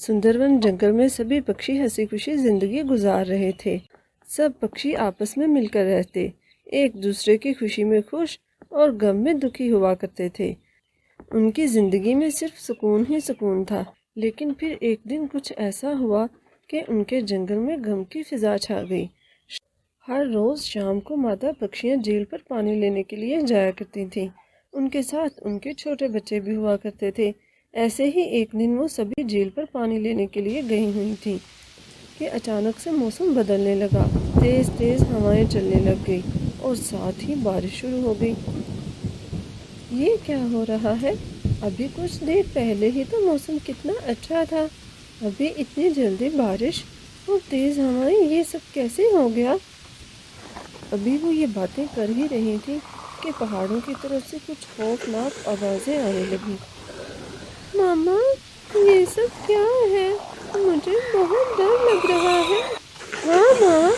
सुंदरवन जंगल में सभी पक्षी हंसी खुशी जिंदगी गुजार रहे थे। सब पक्षी आपस में मिलकर रहते, एक दूसरे की खुशी में खुश और गम में दुखी हुआ करते थे। उनकी जिंदगी में सिर्फ सुकून ही सुकून था। लेकिन फिर एक दिन कुछ ऐसा हुआ कि उनके जंगल में गम की फिजा छा गई। हर रोज़ शाम को माता पक्षियाँ झील पर पानी लेने के लिए जाया करती थीं। उनके साथ उनके छोटे बच्चे भी हुआ करते थे। ऐसे ही एक दिन वो सभी झील पर पानी लेने के लिए गई हुई थीं कि अचानक से मौसम बदलने लगा। तेज़ तेज़ हवाएं चलने लग गई और साथ ही बारिश शुरू हो गई। ये क्या हो रहा है? अभी कुछ देर पहले ही तो मौसम कितना अच्छा था, अभी इतनी जल्दी बारिश और तेज़ हवाएं, ये सब कैसे हो गया? अभी वो ये बातें कर ही रही थी कि पहाड़ों की तरफ से कुछ खौफनाक आवाज़ें आने लगी। मामा, ये सब क्या है? मुझे बहुत डर लग रहा है। हाँ माँ,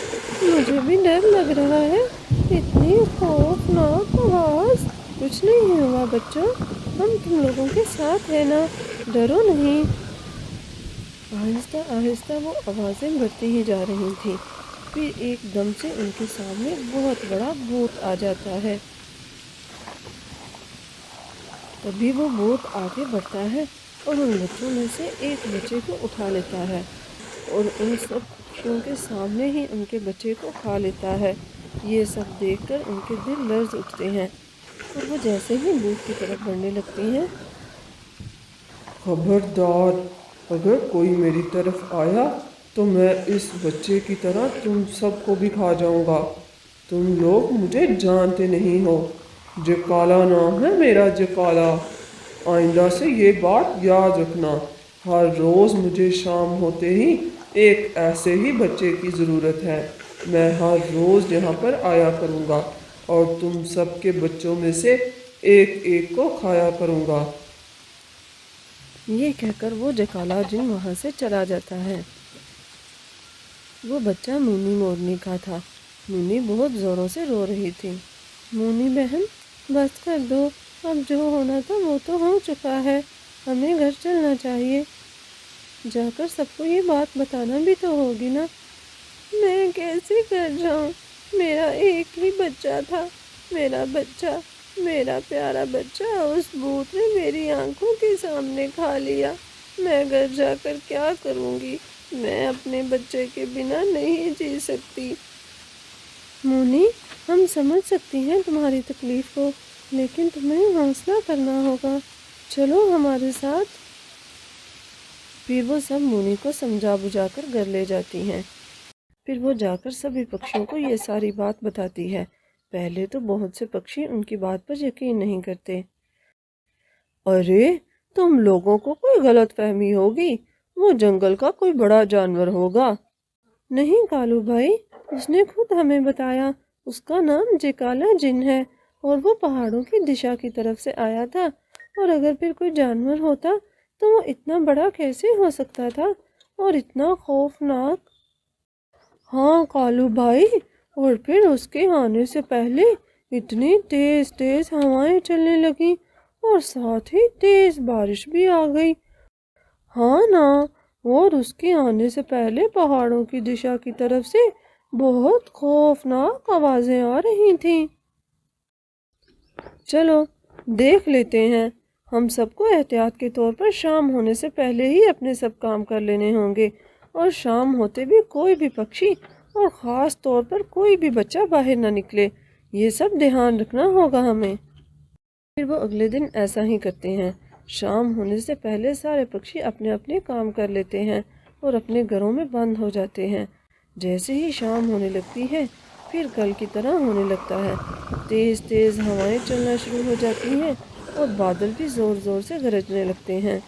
मुझे भी डर लग रहा है। इतनी खौफनाक आवाज़। कुछ नहीं हुआ बच्चों, हम तुम लोगों के साथ हैं ना, डरो नहीं। आहिस्ता आहिस्ता वो आवाज़ें बढ़ती ही जा रही थीं। फिर एकदम से उनके सामने बहुत बड़ा भूत आ जाता है। तभी वो भूत आगे बढ़ता है और उन बच्चों में से एक बच्चे को उठा लेता है और उन सब पक्षियों के सामने ही उनके बच्चे को खा लेता है। ये सब देखकर उनके दिल लर्ज़ उठते हैं और वो जैसे ही भूत की तरफ बढ़ने लगती हैं। खबरदार, अगर कोई मेरी तरफ आया तो मैं इस बच्चे की तरह तुम सबको भी खा जाऊंगा। तुम लोग मुझे जानते नहीं हो। जकाला नाम है मेरा, जकाला। आइंदा से ये बात याद रखना। हर रोज़ मुझे शाम होते ही एक ऐसे ही बच्चे की ज़रूरत है। मैं हर रोज़ यहाँ पर आया करूँगा और तुम सबके बच्चों में से एक एक को खाया करूँगा। ये कहकर वो जकाला जिन वहाँ से चला जाता है। वो बच्चा मुन्नी मोरनी का था। मुन्नी बहुत ज़ोरों से रो रही थी। मुन्नी बहन, बस कर दो, अब जो होना था वो तो हो चुका है, हमें घर चलना चाहिए। जाकर सबको ये बात बताना भी तो होगी ना। मैं कैसे घर जाऊँ? मेरा एक ही बच्चा था, मेरा बच्चा, मेरा प्यारा बच्चा उस भूत ने मेरी आंखों के सामने खा लिया। मैं घर जाकर क्या करूँगी? मैं अपने बच्चे के बिना नहीं जी सकती। मुन्नी, हम समझ सकती हैं तुम्हारी तकलीफ़ को, लेकिन तुम्हें हौसला करना होगा। चलो हमारे साथ। फिर वो सब मुन्नी को समझा बुझाकर घर ले जाती हैं। फिर वो जाकर सभी पक्षियों को ये सारी बात बताती है। पहले तो बहुत से पक्षी उनकी बात पर यकीन नहीं करते। अरे, तुम लोगों को कोई गलतफहमी होगी, वो जंगल का कोई बड़ा जानवर होगा। नहीं कालू भाई, उसने खुद हमें बताया, उसका नाम जकाला जिन है और वो पहाड़ों की दिशा की तरफ से आया था। और अगर फिर कोई जानवर होता तो वो इतना बड़ा कैसे हो सकता था और इतना खौफनाक। हाँ कालू भाई, और फिर उसके आने से पहले इतनी तेज तेज हवाएं चलने लगी और साथ ही तेज बारिश भी आ गई। हाँ ना, और उसके आने से पहले पहाड़ों की दिशा की तरफ से बहुत खौफनाक आवाजें आ रही थीं। चलो देख लेते हैं। हम सबको एहतियात के तौर पर शाम होने से पहले ही अपने सब काम कर लेने होंगे और शाम होते भी कोई भी पक्षी और ख़ास तौर पर कोई भी बच्चा बाहर ना निकले। ये सब ध्यान रखना होगा हमें। फिर वो अगले दिन ऐसा ही करते हैं। शाम होने से पहले सारे पक्षी अपने अपने काम कर लेते हैं और अपने घरों में बंद हो जाते हैं। जैसे ही शाम होने लगती है, फिर कल की तरह होने लगता है। तेज़ तेज़ हवाएं चलना शुरू हो जाती हैं और बादल भी ज़ोर ज़ोर से गरजने लगते हैं।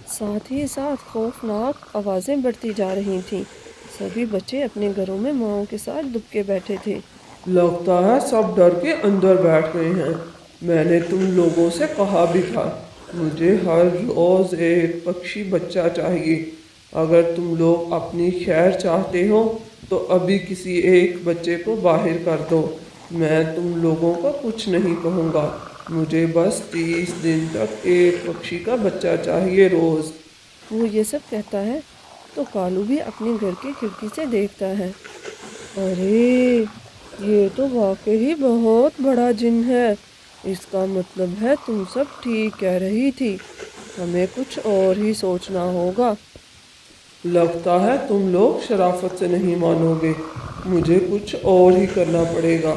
साथ ही साथ खौफनाक आवाज़ें बढ़ती जा रही थीं। सभी बच्चे अपने घरों में माँओं के साथ दुबके बैठे थे। लगता है सब डर के अंदर बैठ गए हैं। मैंने तुम लोगों से कहा भी था, मुझे हर रोज़ एक पक्षी बच्चा चाहिए। अगर तुम लोग अपनी खैर चाहते हो तो अभी किसी एक बच्चे को बाहर कर दो। मैं तुम लोगों को कुछ नहीं कहूँगा। मुझे बस 30 दिन तक एक पक्षी का बच्चा चाहिए रोज़। वो ये सब कहता है तो कालू भी अपने घर की खिड़की से देखता है। अरे, ये तो वाकई बहुत बड़ा जिन है। इसका मतलब है तुम सब ठीक कह रही थी, हमें कुछ और ही सोचना होगा। लगता है तुम लोग शराफत से नहीं मानोगे, मुझे कुछ और ही करना पड़ेगा।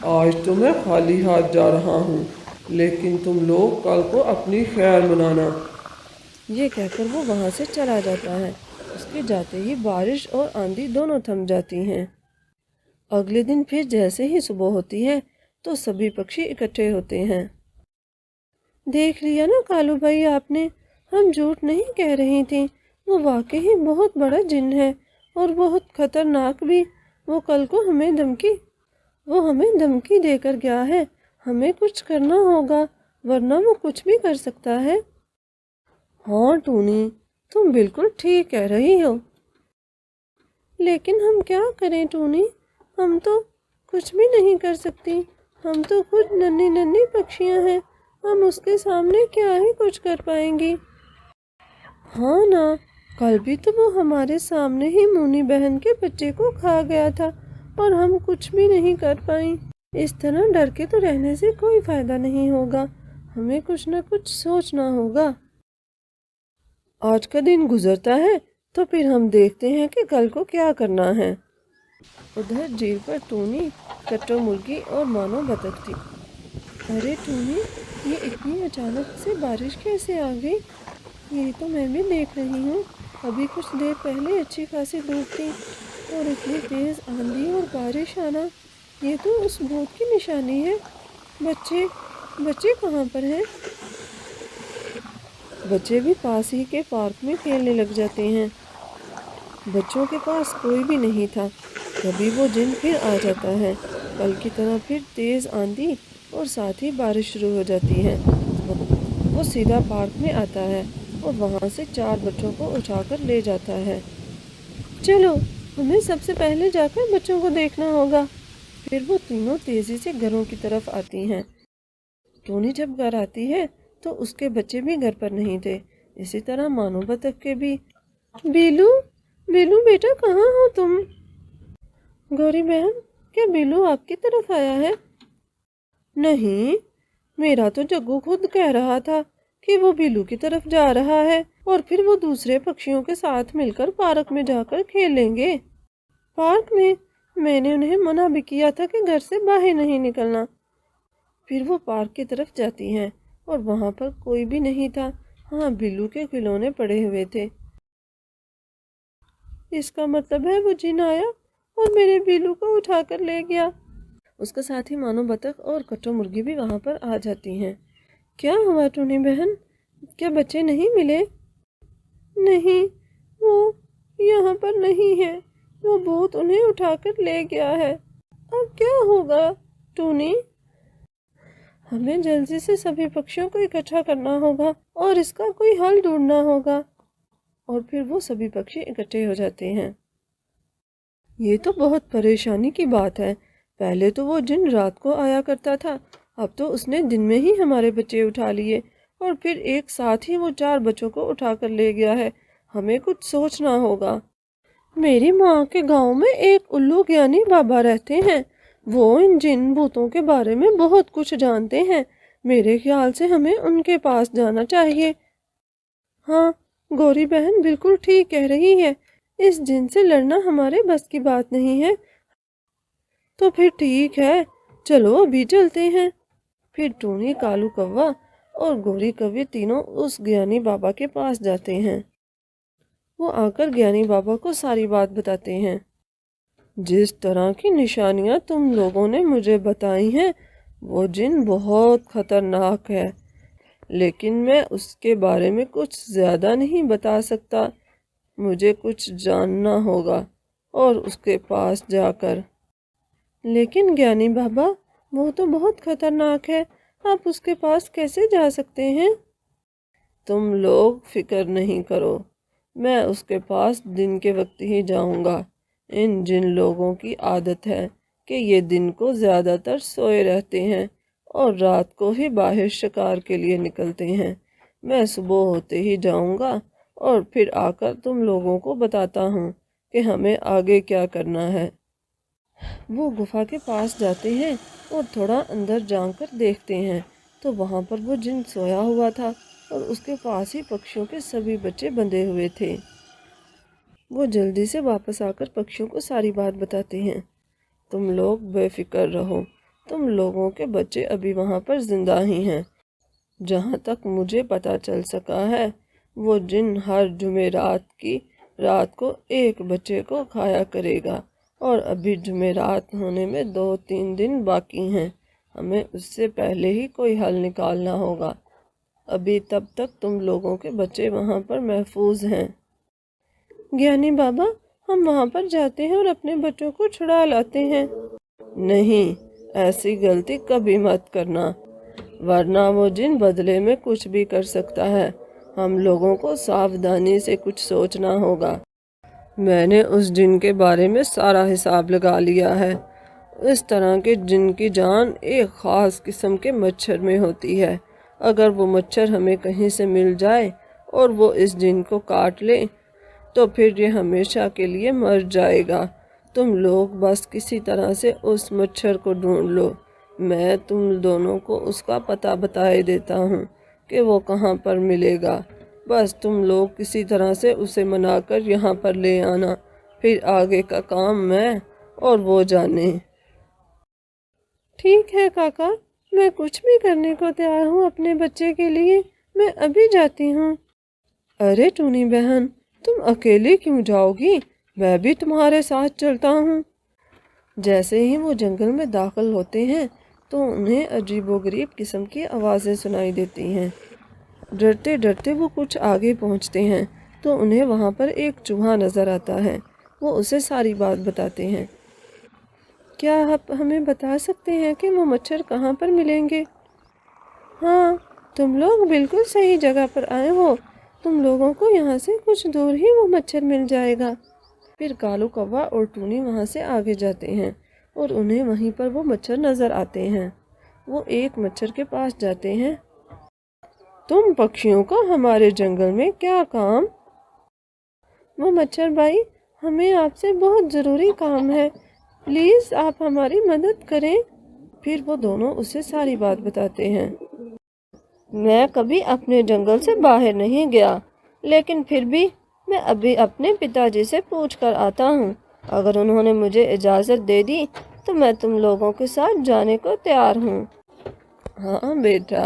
आज तो मैं खाली हाथ जा रहा हूँ, लेकिन तुम लोग कल को अपनी खैर मनाना। ये कहकर वो वहाँ से चला जाता है। उसके जाते ही बारिश और आंधी दोनों थम जाती हैं। अगले दिन फिर जैसे ही सुबह होती है तो सभी पक्षी इकट्ठे होते हैं। देख लिया ना कालू भाई आपने, हम झूठ नहीं कह रही थी। वो वाकई बहुत बड़ा जिन है और बहुत खतरनाक भी। वो कल को हमें धमकी देकर गया है। हमें कुछ करना होगा, वरना वो कुछ भी कर सकता है। हाँ टूनी, तुम बिल्कुल ठीक कह रही हो। लेकिन हम क्या करें टूनी, हम तो कुछ भी नहीं कर सकती। हम तो खुद नन्ही नन्ही पक्षियां हैं, हम उसके सामने क्या ही कुछ कर पाएंगी। हाँ ना, कल भी तो वो हमारे सामने ही मुन्नी बहन के बच्चे को खा गया था और हम कुछ भी नहीं कर पाई। इस तरह डर के तो रहने से कोई फायदा नहीं होगा, हमें कुछ न कुछ सोचना होगा। आज का दिन गुजरता है तो फिर हम देखते हैं कि कल को क्या करना है। उधर झील पर टूनी, कट्टो मुर्गी और मानो बतख थी। अरे टूनी, ये इतनी अचानक से बारिश कैसे आ गई? यही तो मैं भी देख रही हूँ। अभी कुछ देर पहले अच्छी खासी धूप थी और इतनी तेज आंधी और बारिश आना, ये तो उस भूत की निशानी है। बच्चे कहाँ पर हैं? बच्चे भी पास ही के पार्क में खेलने लग जाते हैं। बच्चों के पास कोई भी नहीं था। तभी वो जिन फिर आ जाता है। कल की तरह फिर तेज आंधी और साथ ही बारिश शुरू हो जाती है। वो सीधा पार्क में आता है और वहाँ से 4 बच्चों को उठाकर ले जाता है। चलो, हमें सबसे पहले जाकर बच्चों को देखना होगा। फिर वो तीनों तेजी से घरों की तरफ आती हैं। टोनी जब घर आती है तो उसके बच्चे भी घर पर नहीं थे। इसी तरह मानो बतख के भी। बीलू, बीलू बेटा कहाँ हो तुम? गौरी बहन, क्या बीलू आपकी तरफ आया है? नहीं, मेरा तो जग्गू खुद कह रहा था कि वो बीलू की तरफ जा रहा है और फिर वो दूसरे पक्षियों के साथ मिलकर पार्क में जाकर खेलेंगे। पार्क में? मैंने उन्हें मना भी किया था कि घर से बाहर नहीं निकलना। फिर वो पार्क की तरफ जाती हैं और वहाँ पर कोई भी नहीं था। हाँ, बिल्लू के खिलौने पड़े हुए थे। इसका मतलब है वो जिन आया और मेरे बिल्लू को उठाकर ले गया। उसके साथ ही मानो बतख और कट्टो मुर्गी भी वहाँ पर आ जाती हैं। क्या हुआ टूनी बहन, क्या बच्चे नहीं मिले? नहीं, वो यहाँ पर नहीं है। वो भूत उन्हें उठाकर ले गया है। अब क्या होगा टूनी? हमें जल्दी से सभी पक्षियों को इकट्ठा करना होगा और इसका कोई हल ढूंढना होगा। और फिर वो सभी पक्षी इकट्ठे हो जाते हैं। ये तो बहुत परेशानी की बात है। पहले तो वो जिन रात को आया करता था, अब तो उसने दिन में ही हमारे बच्चे उठा लिए और फिर एक साथ ही वो 4 बच्चों को उठा कर ले गया है। हमें कुछ सोचना होगा। मेरी माँ के गांव में एक उल्लू ज्ञानी बाबा रहते हैं। वो इन जिन भूतों के बारे में बहुत कुछ जानते हैं। मेरे ख्याल से हमें उनके पास जाना चाहिए। हाँ, गौरी बहन बिल्कुल ठीक कह रही है। इस जिन से लड़ना हमारे बस की बात नहीं है। तो फिर ठीक है, चलो अभी चलते हैं। फिर टूनी, कालू कौवा और गौरी कौवे तीनों उस ज्ञानी बाबा के पास जाते हैं। वो आकर ज्ञानी बाबा को सारी बात बताते हैं। जिस तरह की निशानियां तुम लोगों ने मुझे बताई हैं, वो जिन बहुत खतरनाक है, लेकिन मैं उसके बारे में कुछ ज़्यादा नहीं बता सकता। मुझे कुछ जानना होगा और उसके पास जाकर। लेकिन ज्ञानी बाबा, वो तो बहुत खतरनाक है, आप उसके पास कैसे जा सकते हैं? तुम लोग फिक्र नहीं करो, मैं उसके पास दिन के वक्त ही जाऊंगा। इन जिन लोगों की आदत है कि ये दिन को ज़्यादातर सोए रहते हैं और रात को ही बाहर शिकार के लिए निकलते हैं। मैं सुबह होते ही जाऊंगा और फिर आकर तुम लोगों को बताता हूँ कि हमें आगे क्या करना है। वो गुफा के पास जाते हैं और थोड़ा अंदर जाकर देखते हैं तो वहाँ पर वो जिन सोया हुआ था और उसके पास ही पक्षियों के सभी बच्चे बंधे हुए थे। वो जल्दी से वापस आकर पक्षियों को सारी बात बताते हैं। तुम लोग बेफिक्र रहो, तुम लोगों के बच्चे अभी वहाँ पर जिंदा ही हैं। जहाँ तक मुझे पता चल सका है, वो जिन हर जुमेरात की रात को एक बच्चे को खाया करेगा और अभी जुमेरात होने में 2-3 दिन बाकी हैं। हमें उससे पहले ही कोई हल निकालना होगा। अभी तब तक तुम लोगों के बच्चे वहाँ पर महफूज हैं। ज्ञानी बाबा, हम वहाँ पर जाते हैं और अपने बच्चों को छुड़ा लाते हैं। नहीं, ऐसी गलती कभी मत करना, वरना वो जिन बदले में कुछ भी कर सकता है। हम लोगों को सावधानी से कुछ सोचना होगा। मैंने उस जिन के बारे में सारा हिसाब लगा लिया है। इस तरह के जिन की जान एक ख़ास किस्म के मच्छर में होती है। अगर वो मच्छर हमें कहीं से मिल जाए और वो इस जिन को काट ले तो फिर ये हमेशा के लिए मर जाएगा। तुम लोग बस किसी तरह से उस मच्छर को ढूंढ लो। मैं तुम दोनों को उसका पता बताए देता हूँ कि वो कहाँ पर मिलेगा। बस तुम लोग किसी तरह से उसे मनाकर यहाँ पर ले आना, फिर आगे का काम मैं और वो जाने। ठीक है काका, मैं कुछ भी करने को तैयार हूँ अपने बच्चे के लिए। मैं अभी जाती हूँ। अरे टूनी बहन, तुम अकेले क्यों जाओगी? मैं भी तुम्हारे साथ चलता हूँ। जैसे ही वो जंगल में दाखिल होते हैं तो उन्हें अजीबोगरीब किस्म की आवाज़ें सुनाई देती हैं। डरते डरते वो कुछ आगे पहुँचते हैं तो उन्हें वहाँ पर एक चूहा नज़र आता है। वो उसे सारी बात बताते हैं। क्या आप हमें बता सकते हैं कि वो मच्छर कहाँ पर मिलेंगे? हाँ, तुम लोग बिल्कुल सही जगह पर आए हो। तुम लोगों को यहाँ से कुछ दूर ही वो मच्छर मिल जाएगा। फिर कालू कौवा और टूनी वहाँ से आगे जाते हैं और उन्हें वहीं पर वो मच्छर नज़र आते हैं। वो एक मच्छर के पास जाते हैं। तुम पक्षियों का हमारे जंगल में क्या काम? वो मच्छर भाई, हमें आपसे बहुत ज़रूरी काम है, प्लीज़ आप हमारी मदद करें। फिर वो दोनों उसे सारी बात बताते हैं। मैं कभी अपने जंगल से बाहर नहीं गया, लेकिन फिर भी मैं अभी अपने पिताजी से पूछ कर आता हूँ। अगर उन्होंने मुझे इजाज़त दे दी तो मैं तुम लोगों के साथ जाने को तैयार हूँ। हाँ बेटा,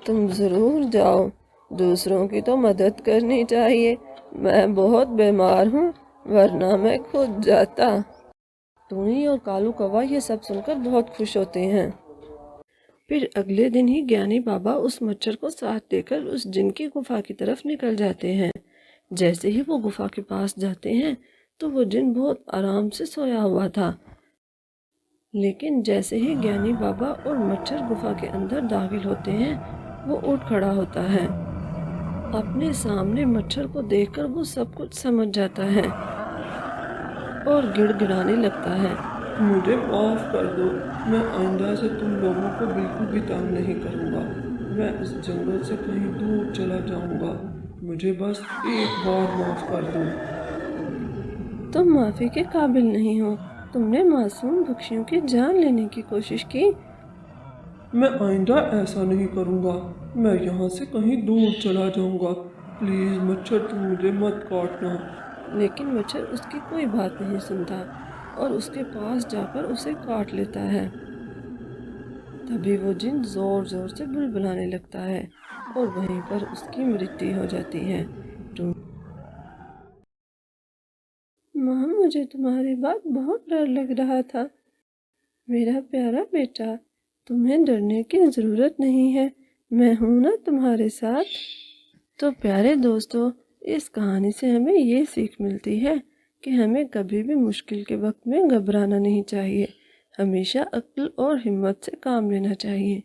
तुम ज़रूर जाओ। दूसरों की तो मदद करनी चाहिए। मैं बहुत बीमार हूँ, वरना मैं खुद जाता। टूनी और कालू कौवा ये सब सुनकर बहुत खुश होते हैं। फिर अगले दिन ही ज्ञानी बाबा उस मच्छर को साथ लेकर उस जिन की गुफा की तरफ निकल जाते हैं। जैसे ही वो गुफा के पास जाते हैं तो वो जिन बहुत आराम से सोया हुआ था। लेकिन जैसे ही ज्ञानी बाबा और मच्छर गुफा के अंदर दाखिल होते हैं, वो उठ खड़ा होता है। अपने सामने मच्छर को देखकर वो सब कुछ समझ जाता है और गिड़गिड़ाने लगता है। मुझे माफ़ कर दो, मैं आइंदा से तुम लोगों को बिल्कुल भी तंग नहीं करूँगा। मैं इस जंगल से कहीं दूर चला जाऊँगा। मुझे बस एक बार माफ़ कर दो। तुम माफ़ी के काबिल नहीं हो। तुमने मासूम पक्षियों की जान लेने की कोशिश की। मैं आइंदा ऐसा नहीं करूँगा। मैं यहाँ से कहीं दूर चला जाऊँगा। प्लीज़ मच्छर, तुम मुझे मत काटना। लेकिन मच्छर उसकी कोई बात नहीं सुनता और उसके पास जाकर उसे काट लेता है। तभी वो जिन जोर जोर से बुलबुलाने लगता है और वहीं पर उसकी मृत्यु हो जाती है। माँ, मुझे तुम्हारी बात बहुत डर लग रहा था। मेरा प्यारा बेटा, तुम्हें डरने की ज़रूरत नहीं है, मैं हूँ ना तुम्हारे साथ। तो प्यारे दोस्तों, इस कहानी से हमें ये सीख मिलती है कि हमें कभी भी मुश्किल के वक्त में घबराना नहीं चाहिए। हमेशा अक्ल और हिम्मत से काम लेना चाहिए।